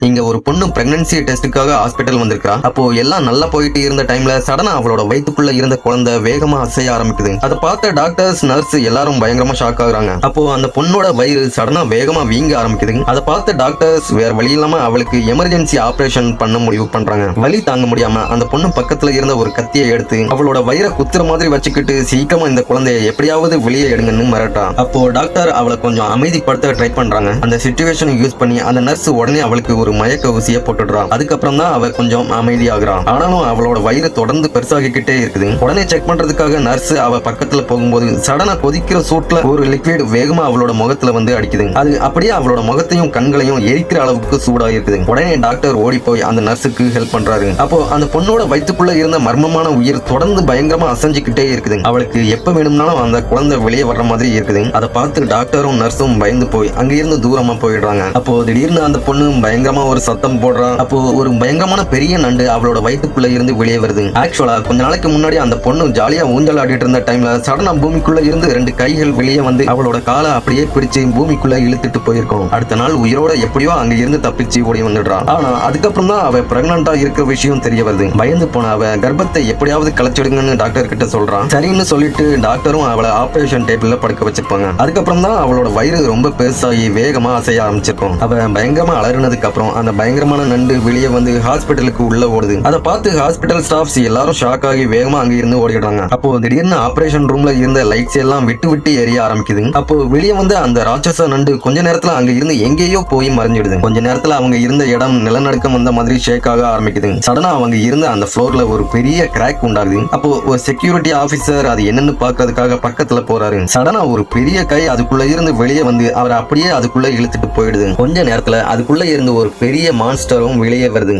இங்க ஒரு பொண்ணு பிரெக்னன்சி டெஸ்டுக்காக ஹாஸ்பிட்டல் வந்திருக்கா. அப்போ எல்லாம் நல்லா போயிட்டு இருந்த டைம்ல சடனா அவளோட வயித்துக்குள்ள இருந்த குழந்தை வேகமா அசைய ஆரம்பிக்குது. அதை பார்த்த டாக்டர்ஸ் நர்ஸ் எல்லாரும் பயங்கரமா ஷாக் ஆகுறாங்க. அப்போ அந்த பொண்ணோட வயிறு சடனா வேகமா வீங்க ஆரம்பிக்குது. அதை பார்த்த டாக்டர்ஸ் வேற வழி இல்லாம அவளுக்கு எமர்ஜென்சி ஆபரேஷன் பண்ண முடிவு பண்றாங்க. வலி தாங்க முடியாம அந்த பொண்ணு பக்கத்துல இருந்த ஒரு கத்தியை எடுத்து அவளோட வயிறை குத்துற மாதிரி வச்சுக்கிட்டு சீக்கிரமா இந்த குழந்தைய எப்படியாவது வெளியே எடுங்கன்னு மிரட்டா. அப்போ டாக்டர் அவளை கொஞ்சம் அமைதிப்படுத்த ட்ரை பண்றாங்க. அந்த சிச்சுவேஷன் யூஸ் பண்ணி அந்த நர்ஸ் உடனே அவளுக்கு ஒரு மயக்க ஊசியை போட்டுடுறான். அதுக்கப்புறம் தான் அவ கொஞ்சம் அமைதியாகிறான். ஆனாலும் அவளோட வயிறு தொடர்ந்து பெருசாகிக்கிட்டே இருக்குது. உடனே செக் பண்றதுக்காக நர்ஸ் அவ பக்கத்துல போகும்போது சடனா கொதிக்கிற சூட்ல ஒரு லிக்விட் வேகமா அவளோட முகத்துல வந்து அடிக்குது. அது அப்படியே அவளோட முகத்தையும் கண்களையும் எரிக்கிற அளவுக்கு சூடா இருக்குது. உடனே டாக்டர் ஓடி போய் அந்த நர்ஸுக்கு ஹெல்ப் பண்றாரு. அப்போ அந்த பொண்ணோட வயிற்றுக்குள்ள இருந்த மர்மமான உயிர் தொடர்ந்து பயங்கரமா அசைஞ்சுக்கிட்டே இருக்குது. அவளுக்கு எப்ப வேணும்னாலும் அந்த குழந்தை வெளியே வர்ற மாதிரி இருக்குது. அதை பார்த்து டாக்டரும் நர்ஸும் பயந்து போய் அங்க இருந்து தூரமா போயிடுறாங்க. அப்போ திடீர்னு அந்த பொண்ணு பயங்கரமா ஒரு சத்தம் போடுறான். அப்போ ஒரு பயங்கரமான பெரிய நண்டு அவளோட வயிற்றுக்குள்ள இருந்து வெளியே வருது. ஆக்சுவலா கொஞ்ச நாளைக்கு முன்னாடி அந்த பொண்ணு ஜாலியா ஊஞ்சல் ஆடிட்டு இருந்த டைம்ல சடனா பூமிக்குள்ள இருந்து 2 கைகள் வெளியே வந்து அவளோட காலை அப்படியே பிடிச்சு பூமிக்குள்ள இழுத்துட்டு போயிருக்கும். அடுத்த நாள் உயிரோட எப்படியோ அங்க இருந்து தப்பிச்சு ஓடி வந்துடுறான். ஆனா அதுக்கப்புறம் தான் அவ பிரெக்னண்டா இருக்கிற விஷயம் தெரிய வருது. பயந்து போன அவ கர்ப்பத்தை எப்படியாவது கலைச்சிடுங்கன்னு டாக்டர் கிட்ட சொல்றான். சரின்னு சொல்லிட்டு டாக்டரும் அவளை ஆபரேஷன் டேபிள்ல படுக்க வச்சிருப்பாங்க. அதுக்கப்புறம் தான் அவளோட வயிறு ரொம்ப பெருசாகி வேகமா அசைய ஆரம்பிச்சிருக்கும். அவ பயங்கரமா அலறினதுக்கு அப்புறம் அந்த பயங்கரமான நண்டு வெளியே வந்து ஹாஸ்பிட்டலுக்கு உள்ள ஓடுது. அதை பார்த்து ஹாஸ்பிட்டல் ஸ்டாஃப்ஸ் எல்லாரும் ஷாக் ஆகி வேகமா அங்க இருந்து ஓடிடுறாங்க. அப்போ திடீர்னு ஆபரேஷன் ரூம்ல இருந்த லைட்ஸ் எல்லாம் விட்டு விட்டு எரிய ஆரம்பிக்குது. அப்போ வெளியே வந்து அந்த ராட்சச நண்டு கொஞ்ச நேரத்துல அங்க இருந்து எங்கேயோ போய் மறைஞ்சிடுது. கொஞ்ச நேரத்துல அவங்க இருந்த இடம் நிலநடுக்கம் வந்த மாதிரி ஷேக் ஆக ஆரம்பிக்குது. சடனா அவங்க இருந்த அந்த ஃப்ளோர்ல ஒரு பெரிய கிராக் உண்டாகுது. அப்போ ஒரு செக்யூரிட்டி ஆபீசர் அது என்னன்னு பாக்குறதுக்காக பக்கத்துல போறாரு. சடனா ஒரு பெரிய கை அதுக்குள்ள இருந்து வெளியே வந்து அவரை அப்படியே அதுக்குள்ள இழுத்துட்டு போயிடுது. கொஞ்ச நேரத்துல அதுக்குள்ள இருந்து ஒரு பெரிய மான்ஸ்டரும் வெளியே வருது.